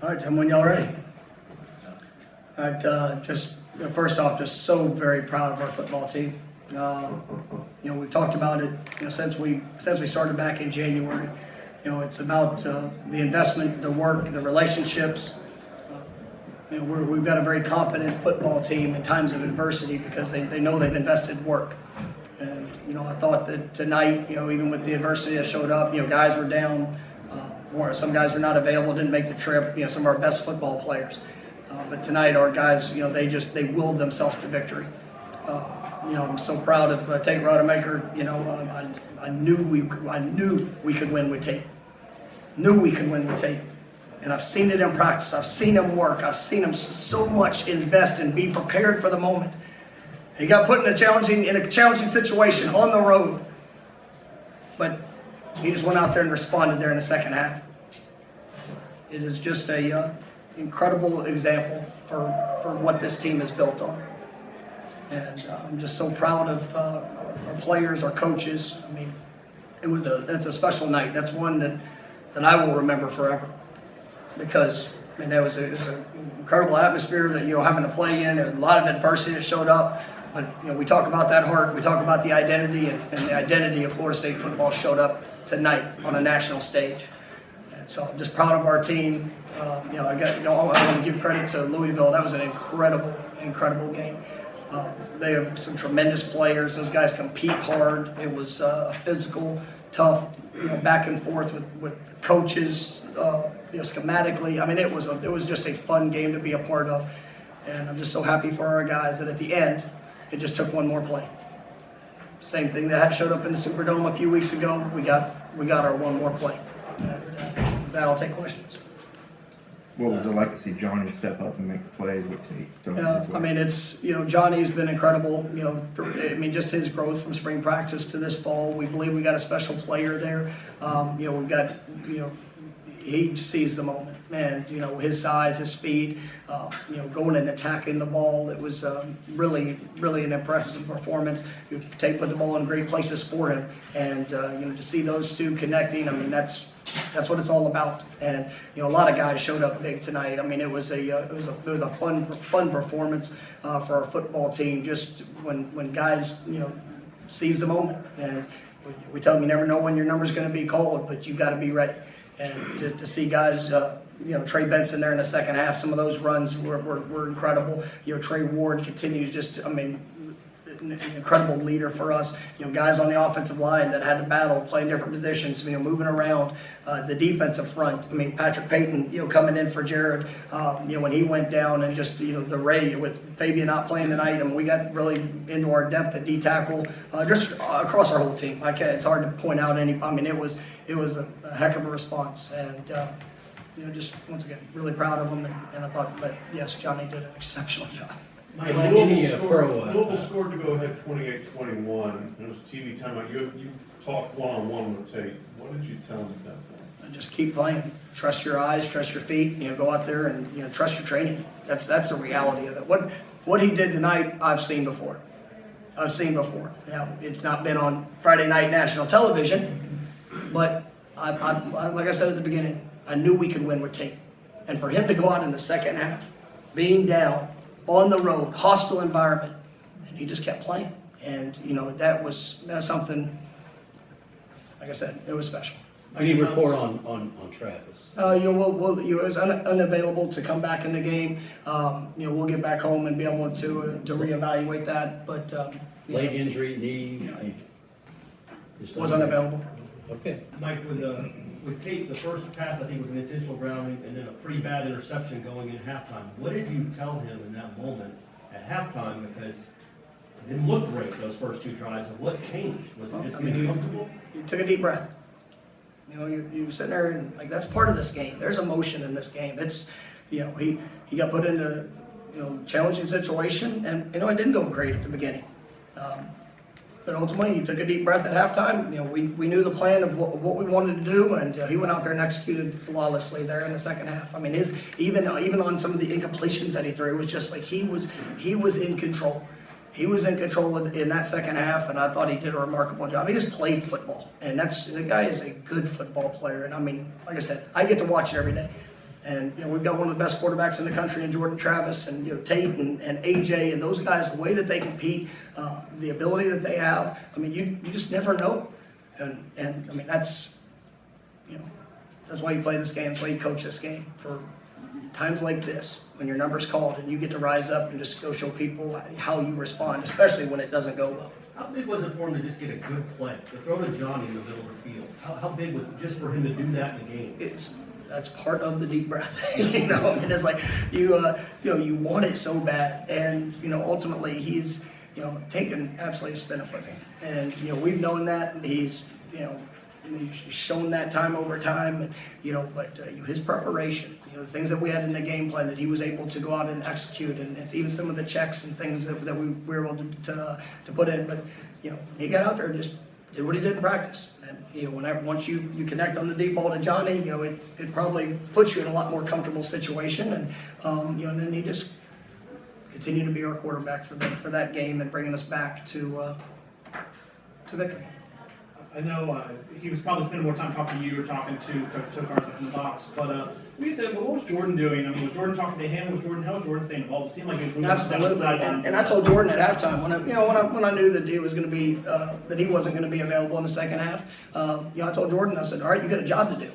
All right, Tim, when y'all ready? All right, first off, just so very proud of our football team. We've talked about it, since we started back in January. It's about the investment, the work, the relationships. We've got a very competent football team in times of adversity because they know they've invested work. And, I thought that tonight, even with the adversity that showed up, guys were down. Some guys were not available, didn't make the trip, some of our best football players. But tonight, our guys, they willed themselves to victory. I'm so proud of Tate Rodemaker. I knew we could win with Tate. Knew we could win with Tate. And I've seen it in practice. I've seen him work. I've seen him so much invest and be prepared for the moment. He got put in a challenging situation on the road. But he just went out there and responded there in the second half. It is just a incredible example for what this team is built on. And I'm just so proud of our players, our coaches. I mean, that's a special night. That's one that I will remember forever. Because it was an incredible atmosphere that having to play in, and a lot of adversity that showed up. But we talk about that heart, we talk about the identity, and the identity of Florida State football showed up tonight on a national stage. And so I'm just proud of our team. I want to give credit to Louisville. That was an incredible game. They have some tremendous players. Those guys compete hard. It was physical, tough, back and forth with coaches, schematically. I mean, it was just a fun game to be a part of. And I'm just so happy for our guys that at the end, it just took one more play. Same thing that showed up in the Superdome a few weeks ago. We got our one more play. And with that, I'll take questions. What was it like to see Johnny step up and make plays with Tate? I mean, it's, Johnny's been incredible. Just his growth from spring practice to this fall. We believe we got a special player there. We've got, he sees the moment. And, his size, his speed, going and attacking the ball. It was really an impressive performance. Tate put the ball in great places for him. And, to see those two connecting, I mean, that's what it's all about. And a lot of guys showed up big tonight. I mean, it was a fun performance for our football team. Just when guys seize the moment, and we tell them you never know when your number's going to be called, but you got to be ready. And to see guys, Trey Benson there in the second half, some of those runs were incredible. Trey Ward continues an incredible leader for us. Guys on the offensive line that had to battle, playing different positions, moving around. The defensive front, Patrick Payton, coming in for Jared, when he went down, and just, the Ray with Fabian not playing tonight, and we got really into our depth at D-tackle, just across our whole team. It's hard to point out any. It was a heck of a response, and just once again, really proud of them, and I thought, but yes, Johnny did an exceptional job. Louisville scored to go ahead 28-21. It was TV timeout. You talked one-on-one with Tate. What did you tell him at that point? Just keep playing. Trust your eyes, trust your feet. Go out there and trust your training. That's the reality of it. What he did tonight, I've seen before. It's not been on Friday night national television, but I like I said at the beginning, I knew we could win with Tate. And for him to go out in the second half, being down, on the road, hostile environment, and he just kept playing. And, that was something, like I said, it was special. Any report on Travis? He was unavailable to come back in the game. We'll get back home and be able to reevaluate that. But Leg injury, knee? Was unavailable. Okay. Mike, with Tate, the first pass I think was an intentional grounding and then a pretty bad interception going in halftime. What did you tell him in that moment at halftime? Because it didn't look great those first two drives. And what changed? Was it just getting comfortable? You took a deep breath. You sitting there and that's part of this game. There's emotion in this game. It's he got put in a challenging situation, and it didn't go great at the beginning. But ultimately, he took a deep breath at halftime. We knew the plan of what we wanted to do, and he went out there and executed flawlessly there in the second half. Even on some of the incompletions that he threw, it was just like he was in control. He was in control in that second half, and I thought he did a remarkable job. He just played football, and the guy is a good football player. And like I said, I get to watch it every day. And, we've got one of the best quarterbacks in the country in Jordan Travis and, Tate and AJ and those guys, the way that they compete, the ability that they have. I mean, you just never know. And I mean, that's why you play this game, that's why you coach this game, for times like this, when your number's called and you get to rise up and just go show people how you respond, especially when it doesn't go well. How big was it for him to just get a good play, to throw to Johnny in the middle of the field? How big was it just for him to do that in the game? That's part of the deep breath. I mean, it's like you want it so bad, and ultimately he's taken absolutely a spin of football, and we've known that, and he's shown that time over time, and but his preparation, the things that we had in the game plan that he was able to go out and execute, and it's even some of the checks and things that we were able to put in, but he got out there and just did what he did in practice. And once you connect on the deep ball to Johnny, it probably puts you in a lot more comfortable situation, and and then he just continued to be our quarterback for that game and bringing us back to victory. I know he was probably spending more time talking to you or talking to Coach Tokarz in the box, but we said, well, what was Jordan doing? I mean, was Jordan talking to him? How was Jordan staying involved? It seemed like he was moving Absolutely, and I told Jordan at halftime when I knew that he was going to be that he wasn't going to be available in the second half. I told Jordan, I said, all right, you got a job to do.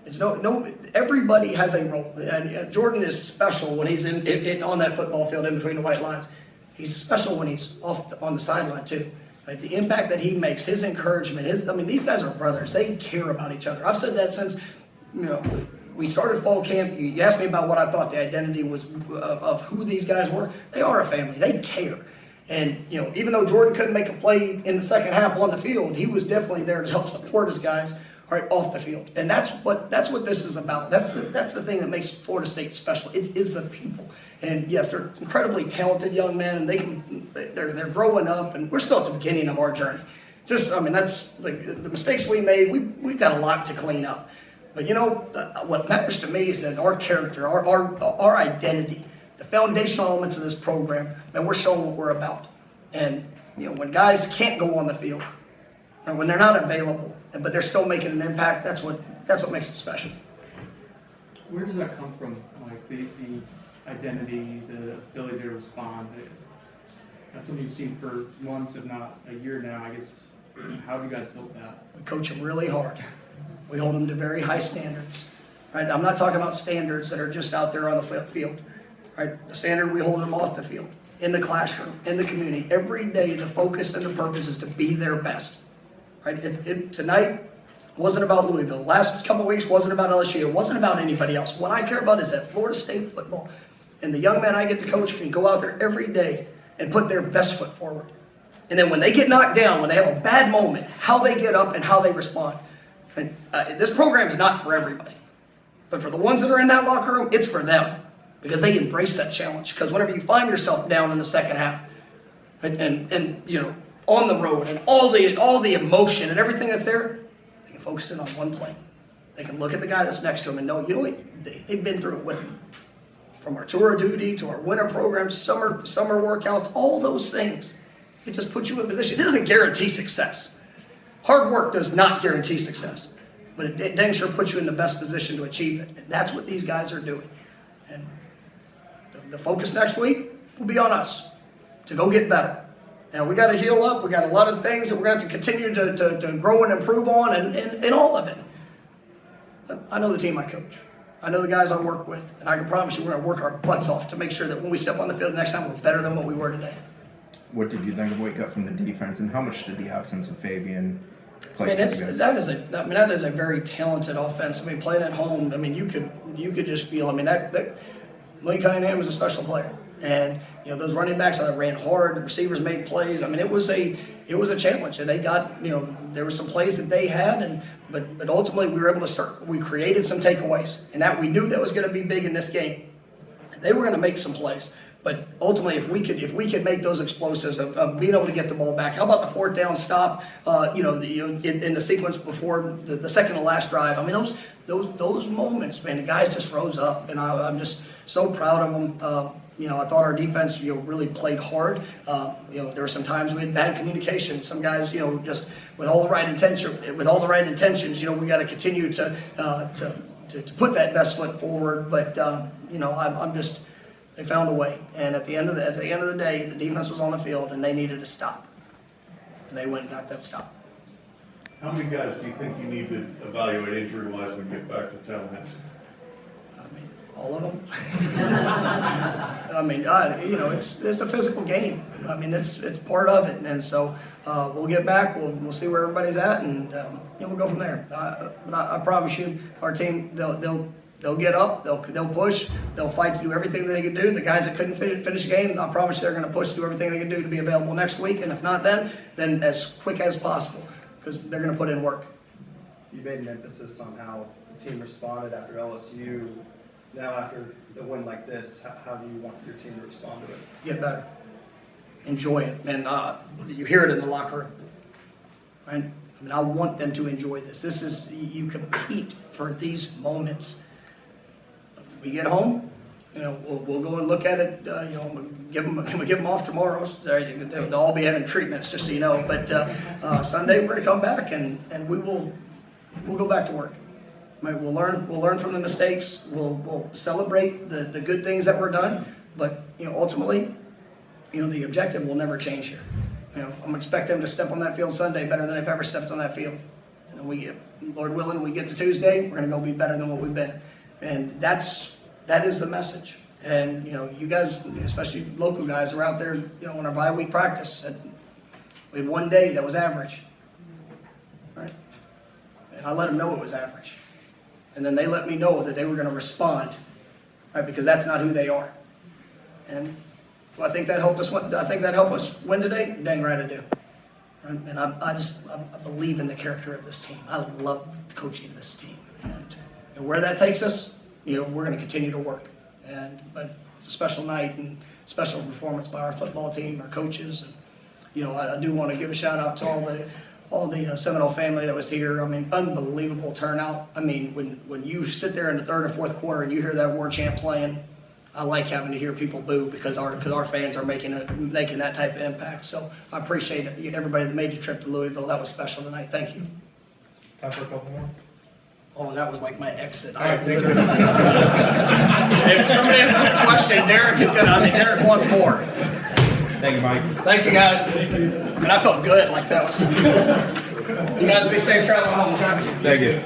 It's no everybody has a role, and Jordan is special when he's on that football field in between the white lines. He's special when he's on the sideline too. Right? The impact that he makes, his encouragement, these guys are brothers. They care about each other. I've said that since we started fall camp. You asked me about what I thought the identity was of who these guys were. They are a family. They care. And even though Jordan couldn't make a play in the second half on the field, he was definitely there to help support his guys right off the field. And that's what this is about. That's the thing that makes Florida State special. It is the people. And yes, they're incredibly talented young men, and they're growing up, and we're still at the beginning of our journey. That's like the mistakes we made. We've got a lot to clean up. But what matters to me is that our character, our identity, the foundational elements of this program, and we're showing what we're about. And when guys can't go on the field, and when they're not available, but they're still making an impact, that's what makes it special. Where does that come from? Like the identity, the ability to respond. That's something you've seen for months, if not a year now. I guess, how have you guys built that? We coach them really hard. We hold them to very high standards. Right? I'm not talking about standards that are just out there on the field. Right? The standard, we hold them off the field, in the classroom, in the community. Every day, the focus and the purpose is to be their best. Right? Tonight wasn't about Louisville. Last couple of weeks wasn't about LSU. It wasn't about anybody else. What I care about is that Florida State football. And the young men I get to coach can go out there every day and put their best foot forward. And then when they get knocked down, when they have a bad moment, how they get up and how they respond. And this program is not for everybody. But for the ones that are in that locker room, it's for them. Because they embrace that challenge. Because whenever you find yourself down in the second half, and on the road, and all the emotion and everything that's there, they can focus in on one play. They can look at the guy that's next to them and know, they've been through it with them. From our tour of duty to our winter programs, summer workouts, all those things. It just puts you in position. It doesn't guarantee success. Hard work does not guarantee success. But it dang sure puts you in the best position to achieve it. And that's what these guys are doing. And the focus next week will be on us to go get better. Now, we got to heal up. We got a lot of things that we're going to have to continue to grow and improve on and all of it. But I know the team I coach. I know the guys I work with, and I can promise you we're going to work our butts off to make sure that when we step on the field next time, we're better than what we were today. What did you think of what you got from the defense, and how much did the absence of Fabian play? That is a very talented offense. Playing at home, you could just feel. That Malik Cunningham is a special player, and those running backs that ran hard, the receivers made plays. It was a challenge, and they got there were some plays that they had, but ultimately we were able to start. We created some takeaways, and that we knew that was going to be big in this game. They were going to make some plays, but ultimately if we could make those explosives of being able to get the ball back. How about the fourth down stop? In the sequence before the second to last drive. Those moments, man, the guys just rose up, and I'm just so proud of them. I thought our defense, really played hard. There were some times we had bad communication. Some guys, just with all the right intentions, we got to continue to to put that best foot forward. But I'm just, they found a way. And at the end of the day, the defense was on the field and they needed to stop, and they went and got that stop. How many guys do you think you need to evaluate injury-wise when we get back to Tallahassee? I mean, all of them. I mean, it's a physical game. I mean, it's part of it, and so we'll get back. We'll see where everybody's at, and we'll go from there. But I promise you, our team, they'll get up, they'll push, they'll fight to do everything that they can do. The guys that couldn't finish the game, I promise you, they're going to push to do everything they can do to be available next week, and if not, then as quick as possible, because they're going to put in work. You made an emphasis on how the team responded after LSU. Now after a win like this, how do you want your team to respond to it? Get better. Enjoy it. And you hear it in the locker room. Right? I mean, I want them to enjoy this. This is, you compete for these moments. We get home, we'll go and look at it, give them off tomorrow. They'll all be having treatments, just so you know. But Sunday, we're going to come back and we'll go back to work. Right, we'll learn from the mistakes. We'll celebrate the good things that were done. But ultimately, the objective will never change here. I'm expecting them to step on that field Sunday better than they've ever stepped on that field. Lord willing, we get to Tuesday, we're going to go be better than what we've been. And that is the message. And you guys, especially local guys, are out there on our bye week practice. We had one day that was average. Right? And I let them know it was average. And then they let me know that they were going to respond, right? Because that's not who they are. And I think that helped us win. I think that helped us win today. Dang right I do. Right? And I believe in the character of this team. I love coaching this team, and where that takes us, we're going to continue to work. But it's a special night and special performance by our football team, our coaches, and I do want to give a shout out to all the Seminole family that was here. I mean, unbelievable turnout. I mean, when you sit there in the third or fourth quarter and you hear that war chant playing, I like having to hear people boo because our fans are making that type of impact. So I appreciate it. Everybody that made the trip to Louisville. That was special tonight. Thank you. Time for a couple more. Oh, that was like my exit. All right, thanks. If somebody has a question, Derek wants more. Thank you, Mike. Thank you, guys. And I felt good. Like that was. You guys be safe traveling home. Thank you.